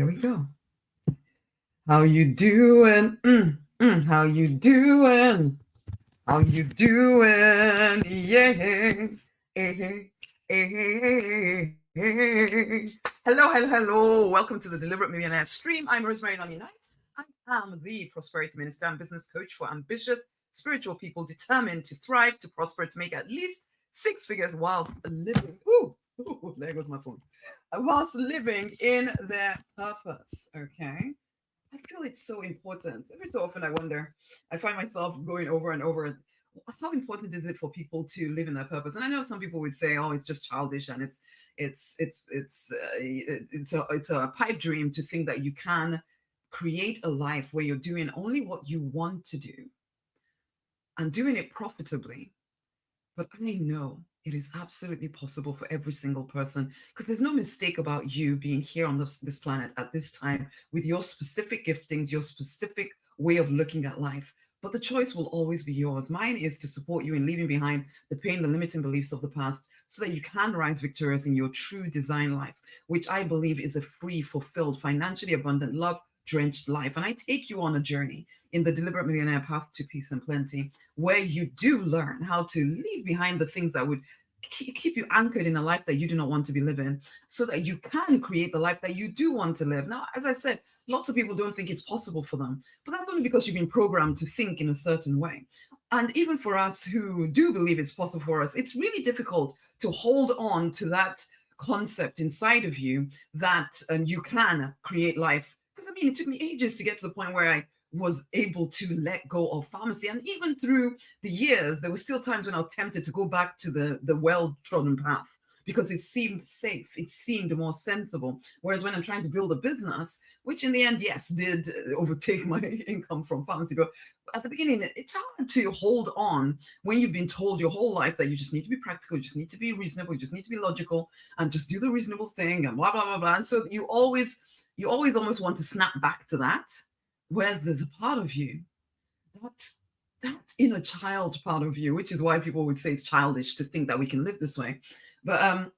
Here we go. How you doing? How you doing? How you doing? Yeah. Hey, hey, hey. Hello. Welcome to the Deliberate Millionaire Stream. I'm Rosemary Nani Knight. I am the Prosperity Minister and Business Coach for ambitious, spiritual people determined to thrive, to prosper, to make at least six figures whilst living. There goes my phone. Whilst living in their purpose. Okay. I feel it's so important. Every so often, I wonder, I find myself going over and over, how important is it for people to live in their purpose? And I know some people would say, "Oh, it's just childish, and it's a pipe dream to think that you can create a life where you're doing only what you want to do and doing it profitably." But I know it is absolutely possible for every single person, because there's no mistake about you being here on this planet at this time with your specific giftings, your specific way of looking at life. But the choice will always be yours. Mine is to support you in leaving behind the pain, the limiting beliefs of the past, so that you can rise victorious in your true design life, which I believe is a free, fulfilled, financially abundant, love drenched life. And I take you on a journey in the Deliberate Millionaire Path to Peace and Plenty, where you do learn how to leave behind the things that would keep you anchored in a life that you do not want to be living, so that you can create the life that you do want to live. Now, as I said, lots of people don't think it's possible for them, but that's only because you've been programmed to think in a certain way. And even for us who do believe it's possible for us, it's really difficult to hold on to that concept inside of you that you can create life. Because I mean, it took me ages to get to the point where I was able to let go of pharmacy. And even through the years, there were still times when I was tempted to go back to the well-trodden path, because it seemed safe, it seemed more sensible. Whereas when I'm trying to build a business, which in the end, yes, did overtake my income from pharmacy, but at the beginning, it's hard to hold on when you've been told your whole life that you just need to be practical, you just need to be reasonable, you just need to be logical, and just do the reasonable thing, and blah, blah, blah, blah. And so you always almost want to snap back to that. Whereas there's a part of you, that inner child part of you, which is why people would say it's childish to think that we can live this way, but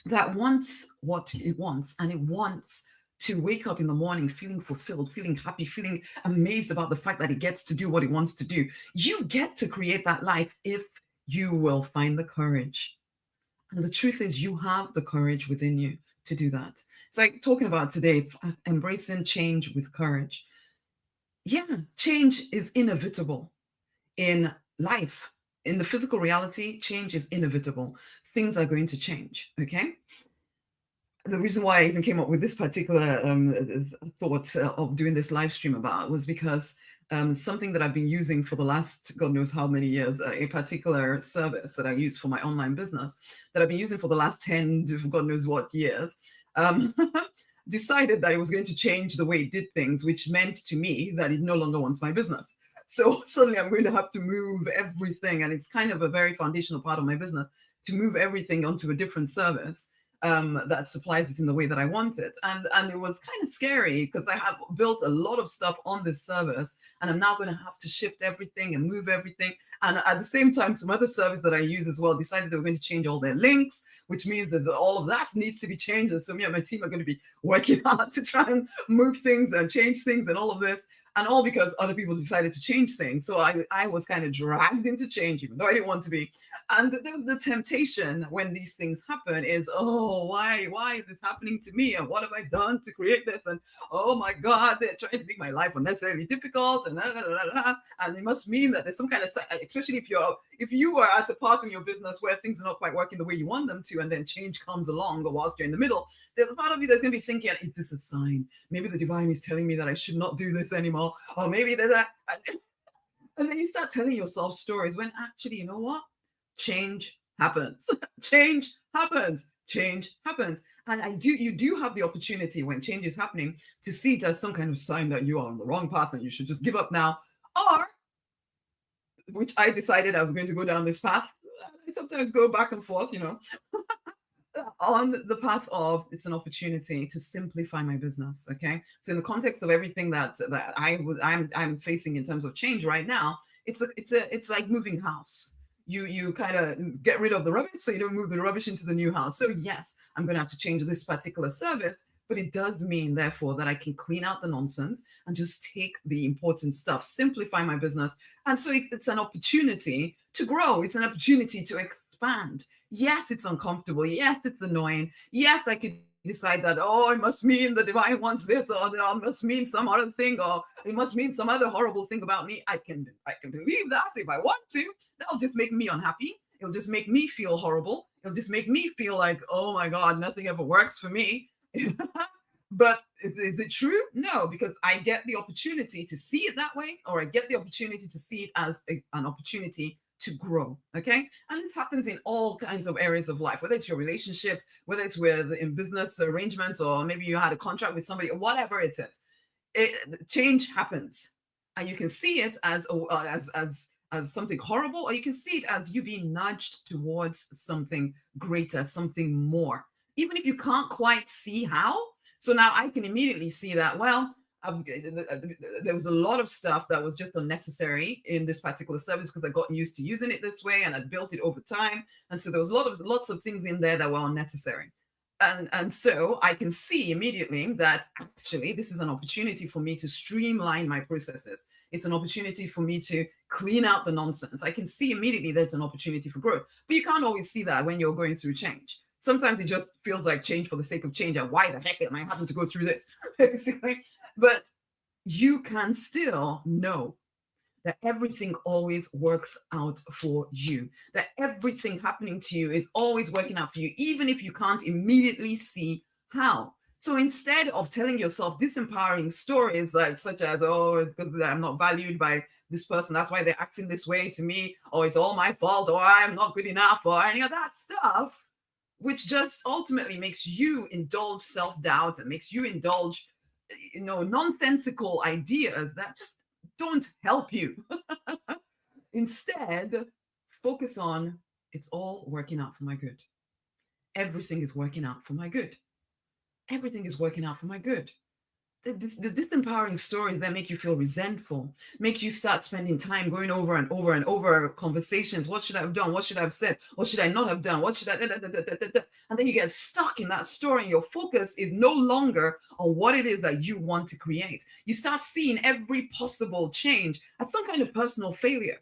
that wants what it wants, and it wants to wake up in the morning feeling fulfilled, feeling happy, feeling amazed about the fact that it gets to do what it wants to do. You get to create that life if you will find the courage. And the truth is, you have the courage within you to do that. It's like talking about today, embracing change with courage. Yeah, change is inevitable in life. In the physical reality, change is inevitable. Things are going to change, okay? The reason why I even came up with this particular thought of doing this live stream about was because something that I've been using for the last God knows how many years, a particular service that I use for my online business that I've been using for the last 10 to God knows what years, decided that it was going to change the way it did things, which meant to me that it no longer wants my business. So suddenly I'm going to have to move everything, and it's kind of a very foundational part of my business, to move everything onto a different service that supplies it in the way that I want it. And it was kind of scary, because I have built a lot of stuff on this service, and I'm now going to have to shift everything and move everything. And at the same time, some other service that I use as well decided they were going to change all their links, which means that all of that needs to be changed. And so me and my team are going to be working hard to try and move things and change things and all of this. And all because other people decided to change things. So I was kind of dragged into change, even though I didn't want to be. And the temptation when these things happen is, oh, why is this happening to me? And what have I done to create this? And oh my God, they're trying to make my life unnecessarily difficult. And and it must mean that there's some kind of, especially if you are at the part in your business where things are not quite working the way you want them to, and then change comes along, or whilst you're in the middle, there's a part of you that's going to be thinking, is this a sign? Maybe the divine is telling me that I should not do this anymore. Or maybe there's that. And then you start telling yourself stories when actually, you know what? Change happens. Change happens. Change happens. And you do have the opportunity when change is happening to see it as some kind of sign that you are on the wrong path and you should just give up now. Or, which I decided I was going to go down this path. I sometimes go back and forth, on the path of, it's an opportunity to simplify my business. Okay, so in the context of everything that I'm facing in terms of change right now, it's like moving house. You kind of get rid of the rubbish so you don't move the rubbish into the new house. So yes, I'm going to have to change this particular service, But it does mean, therefore, that I can clean out the nonsense and just take the important stuff, simplify my business. And so it's an opportunity to grow. It's an opportunity to expand. Yes, it's uncomfortable. Yes, it's annoying. Yes, I could decide that, oh, it must mean the divine wants this, or it must mean some other thing, or it must mean some other horrible thing about me. I can believe that if I want to. That'll just make me unhappy. It'll just make me feel horrible. It'll just make me feel like, oh my God, nothing ever works for me. But is it true? No, because I get the opportunity to see it that way, or I get the opportunity to see it as an opportunity to grow. Okay. And this happens in all kinds of areas of life, whether it's your relationships, whether it's with in business arrangements, or maybe you had a contract with somebody, or whatever it is. Change happens. And you can see it as something horrible, or you can see it as you being nudged towards something greater, something more, even if you can't quite see how. So now I can immediately see that, well, there was a lot of stuff that was just unnecessary in this particular service because I got used to using it this way and I built it over time. And so there was lots of things in there that were unnecessary. And so I can see immediately that actually this is an opportunity for me to streamline my processes. It's an opportunity for me to clean out the nonsense. I can see immediately there's an opportunity for growth. But you can't always see that when you're going through change. Sometimes it just feels like change for the sake of change. And why the heck am I having to go through this, basically? But you can still know that everything always works out for you, that everything happening to you is always working out for you, even if you can't immediately see how. So instead of telling yourself disempowering stories like such as, oh, it's because I'm not valued by this person, that's why they're acting this way to me, or it's all my fault, or I'm not good enough, or any of that stuff, which just ultimately makes you indulge self-doubt and makes you indulge, nonsensical ideas that just don't help you. Instead, focus on it's all working out for my good. Everything is working out for my good. Everything is working out for my good. The disempowering stories that make you feel resentful, make you start spending time going over and over and over conversations. What should I have done? What should I have said? What should I not have done? What should I? And then you get stuck in that story and your focus is no longer on what it is that you want to create. You start seeing every possible change as some kind of personal failure.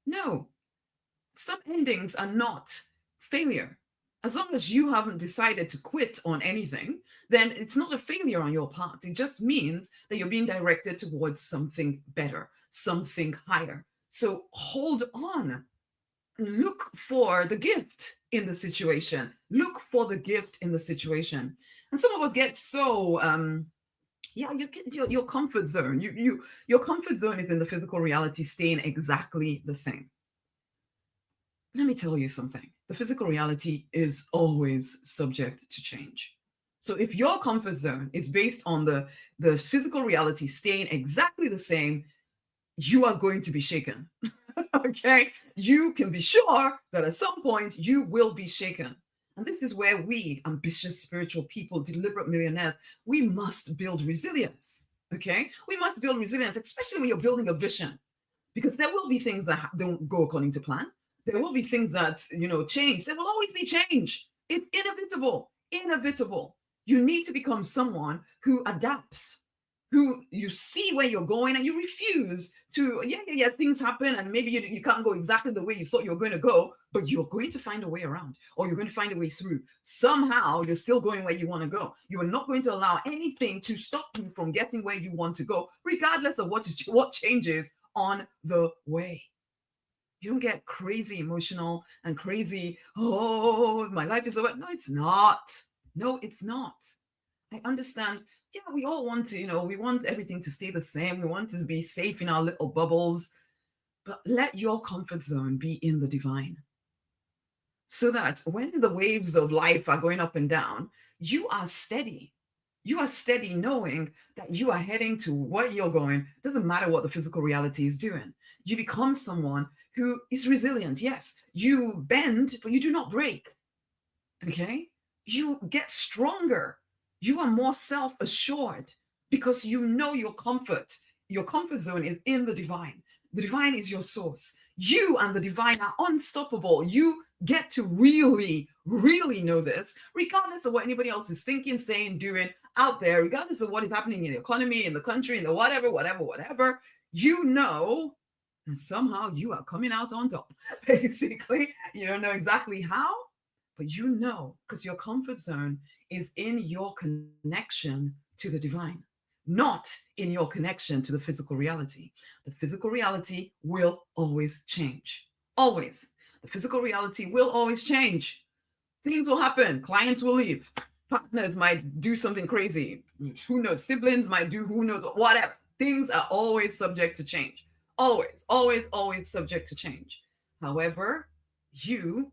No, some endings are not failure. As long as you haven't decided to quit on anything, then it's not a failure on your part. It just means that you're being directed towards something better, something higher. So hold on. Look for the gift in the situation. Look for the gift in the situation. And some of us get so you get your comfort zone. Your comfort zone is in the physical reality staying exactly the same. Let me tell you something. The physical reality is always subject to change. So if your comfort zone is based on the physical reality staying exactly the same, you are going to be shaken. Okay? You can be sure that at some point you will be shaken. And this is where we, ambitious spiritual people, deliberate millionaires, we must build resilience. Okay? We must build resilience, especially when you're building a vision, because there will be things that don't go according to plan. There will be things that, change. There will always be change. It's inevitable, inevitable. You need to become someone who adapts, who you see where you're going and you refuse to, things happen and maybe you can't go exactly the way you thought you were going to go, but you're going to find a way around or you're going to find a way through. Somehow you're still going where you want to go. You are not going to allow anything to stop you from getting where you want to go, regardless of what changes on the way. You don't get crazy emotional and crazy, oh, my life is over. No, it's not. No, it's not. I understand. Yeah, we all want to, we want everything to stay the same. We want to be safe in our little bubbles. But let your comfort zone be in the divine. So that when the waves of life are going up and down, you are steady. You are steady knowing that you are heading to where you're going. It doesn't matter what the physical reality is doing. You become someone who is resilient. Yes, you bend, but you do not break. Okay? You get stronger. You are more self-assured because you know your comfort. Your comfort zone is in the divine. The divine is your source. You and the divine are unstoppable. You get to really, really know this, regardless of what anybody else is thinking, saying, doing out there, regardless of what is happening in the economy, in the country, in the whatever, you know, and somehow you are coming out on top. Basically, you don't know exactly how, but you know, because your comfort zone is in your connection to the divine, not in your connection to the physical reality. The physical reality will always change. Always. The physical reality will always change. Things will happen. Clients will leave. Partners might do something crazy. Who knows? Siblings might do who knows, whatever. Things are always subject to change. Always, always, always subject to change. However, you,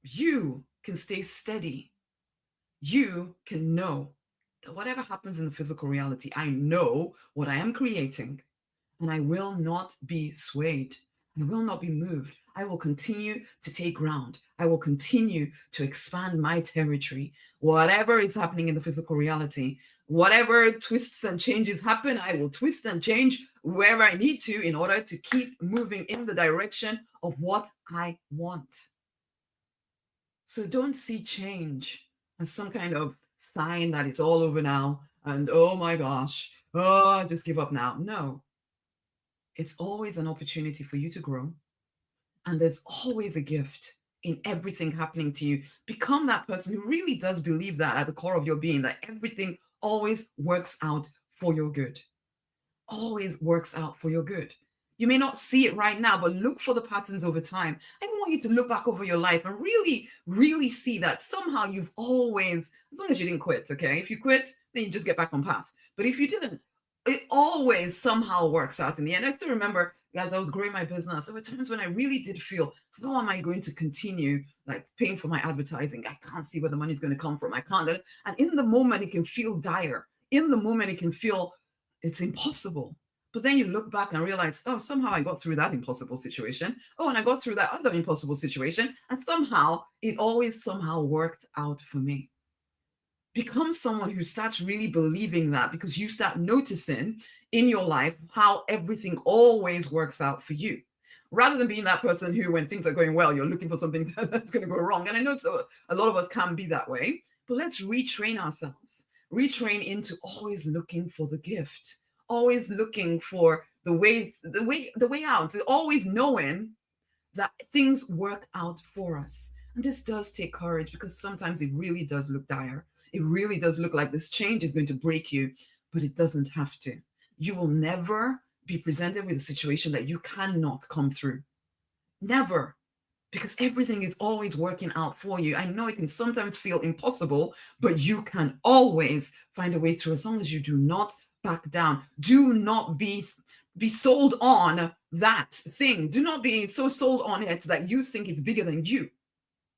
you can stay steady. You can know that whatever happens in the physical reality, I know what I am creating, and I will not be swayed. I will not be moved. I will continue to take ground. I will continue to expand my territory. Whatever is happening in the physical reality, whatever twists and changes happen, I will twist and change wherever I need to in order to keep moving in the direction of what I want. So don't see change as some kind of sign that it's all over now and oh my gosh, oh, just give up now. No, it's always an opportunity for you to grow. And there's always a gift in everything happening to you. Become that person who really does believe that at the core of your being, that everything always works out for your good. Always works out for your good. You may not see it right now, but look for the patterns over time. I want you to look back over your life and really, really see that somehow you've always, as long as you didn't quit, okay? If you quit, then you just get back on path. But if you didn't, it always somehow works out in the end. I still remember as I was growing my business, there were times when I really did feel, how am I going to continue like paying for my advertising? I can't see where the money's going to come from. I can't. And in the moment, it can feel dire. In the moment, it can feel it's impossible. But then you look back and realize, oh, somehow I got through that impossible situation. Oh, and I got through that other impossible situation. And somehow it always somehow worked out for me. Become someone who starts really believing that, because you start noticing in your life how everything always works out for you. Rather than being that person who, when things are going well, you're looking for something that's going to go wrong. And I know a lot of us can be that way, but let's retrain ourselves. Retrain into always looking for the gift, always looking for the way out, always knowing that things work out for us. And this does take courage, because sometimes it really does look dire. It really does look like this change is going to break you, but it doesn't have to. You will never be presented with a situation that you cannot come through. Never. Because everything is always working out for you. I know it can sometimes feel impossible, but you can always find a way through, as long as you do not back down. Do not be sold on that thing. Do not be so sold on it that you think it's bigger than you.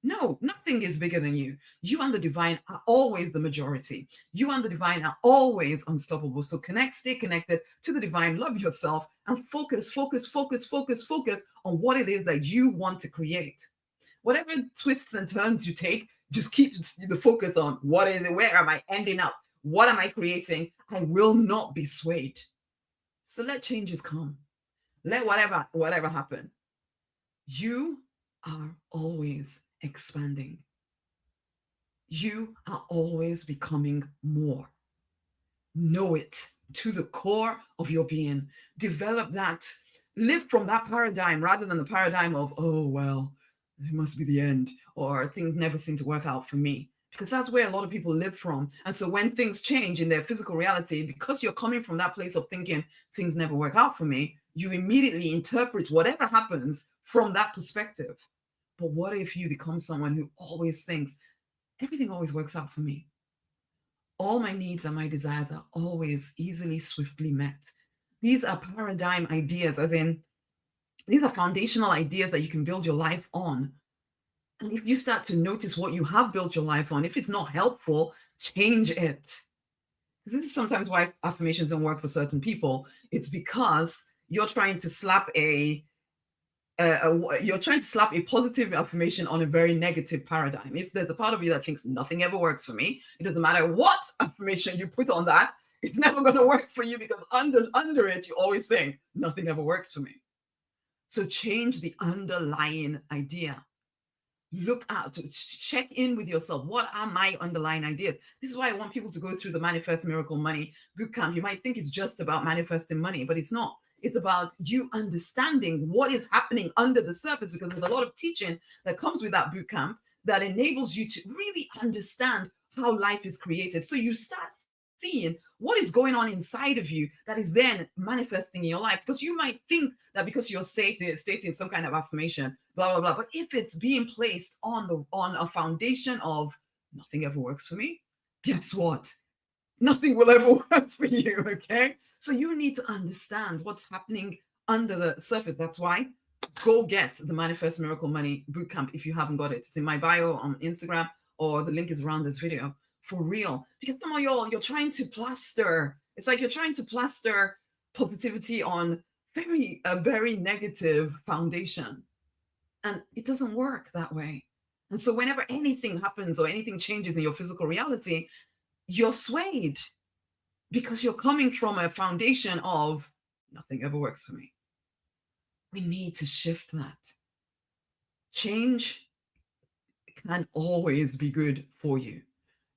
No, nothing is bigger than you. You and the divine are always the majority. You and the divine are always unstoppable. So stay connected to the divine, love yourself, and focus on what it is that you want to create. Whatever twists and turns you take, just keep the focus on what is it, where am I ending up? What am I creating? I will not be swayed. So let changes come. Let whatever happen. You are always expanding. You are always becoming more. Know it to the core of your being. Develop that. Live from that paradigm rather than the paradigm of, oh, well, it must be the end, or things never seem to work out for me. Because that's where a lot of people live from. And so when things change in their physical reality, because you're coming from that place of thinking things never work out for me, you immediately interpret whatever happens from that perspective. But what if you become someone who always thinks everything always works out for me? All my needs and my desires are always easily, swiftly met. These are paradigm ideas, as in, these are foundational ideas that you can build your life on. And if you start to notice what you have built your life on, if it's not helpful, change it. This is sometimes why affirmations don't work for certain people. It's because you're trying to slap a positive affirmation on a very negative paradigm. If there's a part of you that thinks nothing ever works for me, it doesn't matter what affirmation you put on that, it's never going to work for you, because under it, you always think nothing ever works for me. So change the underlying idea. Look out, check in with yourself. What are my underlying ideas? This is why I want people to go through the Manifest Miracle Money Bootcamp. You might think it's just about manifesting money, but it's not. It's about you understanding what is happening under the surface, because there's a lot of teaching that comes with that bootcamp that enables you to really understand how life is created. So you start seeing what is going on inside of you that is then manifesting in your life. Because you might think that because you're stating some kind of affirmation, blah blah blah, but if it's being placed on a foundation of nothing ever works for me, guess what? Nothing will ever work for you. Okay, so you need to understand what's happening under the surface. That's why go get the Manifest Miracle Money Bootcamp if you haven't got it. It's in my bio on Instagram, or the link is around this video. For real, because some of y'all, you're trying to plaster. It's like you're trying to plaster positivity on a very negative foundation, and it doesn't work that way. And so whenever anything happens or anything changes in your physical reality, you're swayed because you're coming from a foundation of nothing ever works for me. We need to shift that. Change can always be good for you.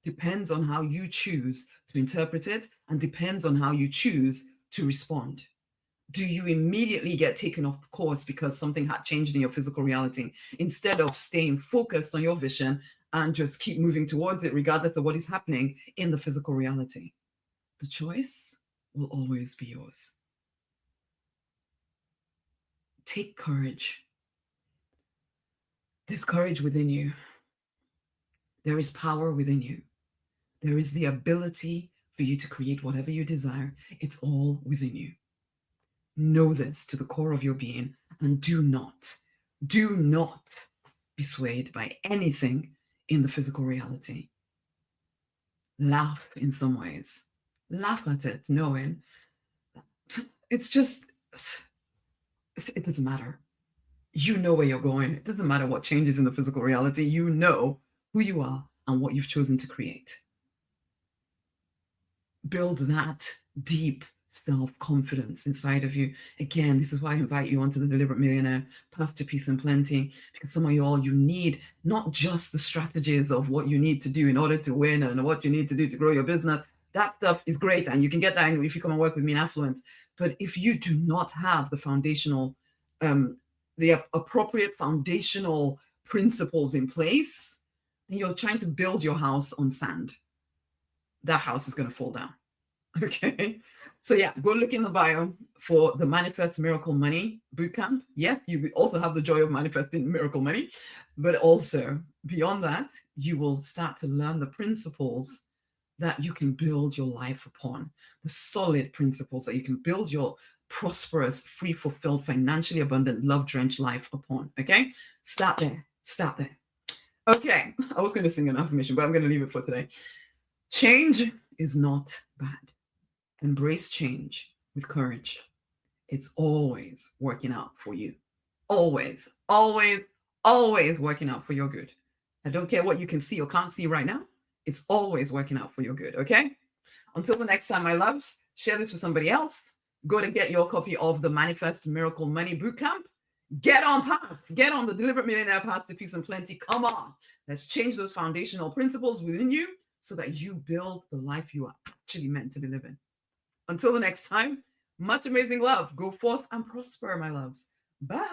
Depends on how you choose to interpret it, and depends on how you choose to respond. Do you immediately get taken off course because something had changed in your physical reality, instead of staying focused on your vision and just keep moving towards it regardless of what is happening in the physical reality? The choice will always be yours. Take courage. There's courage within you. There is power within you. There is the ability for you to create whatever you desire. It's all within you. Know this to the core of your being, and do not be swayed by anything in the physical reality. Laugh in some ways. Laugh at it, knowing it's just, it doesn't matter. You know where you're going. It doesn't matter what changes in the physical reality. You know who you are and what you've chosen to create. Build that deep self-confidence inside of you. Again, this is why I invite you onto the Deliberate Millionaire Path to Peace and Plenty, because some of y'all, you need not just the strategies of what you need to do in order to win and what you need to do to grow your business. That stuff is great, and you can get that if you come and work with me in Affluence. But if you do not have the foundational, the appropriate foundational principles in place, then you're trying to build your house on sand. That house is going to fall down. Okay. So yeah, go look in the bio for the Manifest Miracle Money Bootcamp. Yes, you will also have the joy of manifesting miracle money, but also beyond that, you will start to learn the principles that you can build your life upon, the solid principles that you can build your prosperous, free, fulfilled, financially abundant, love-drenched life upon. Okay. Start there. Start there. Okay. I was going to sing an affirmation, but I'm going to leave it for today. Change is not bad. Embrace change with courage. It's always working out for you. Always, always, always working out for your good. I don't care what you can see or can't see right now. It's always working out for your good, okay? Until the next time, my loves, share this with somebody else. Go to get your copy of the Manifest Miracle Money Bootcamp. Get on path. Get on the Deliberate Millionaire Path to Peace and Plenty. Come on. Let's change those foundational principles within you so that you build the life you are actually meant to be living. Until the next time, much amazing love. Go forth and prosper, my loves. Bye.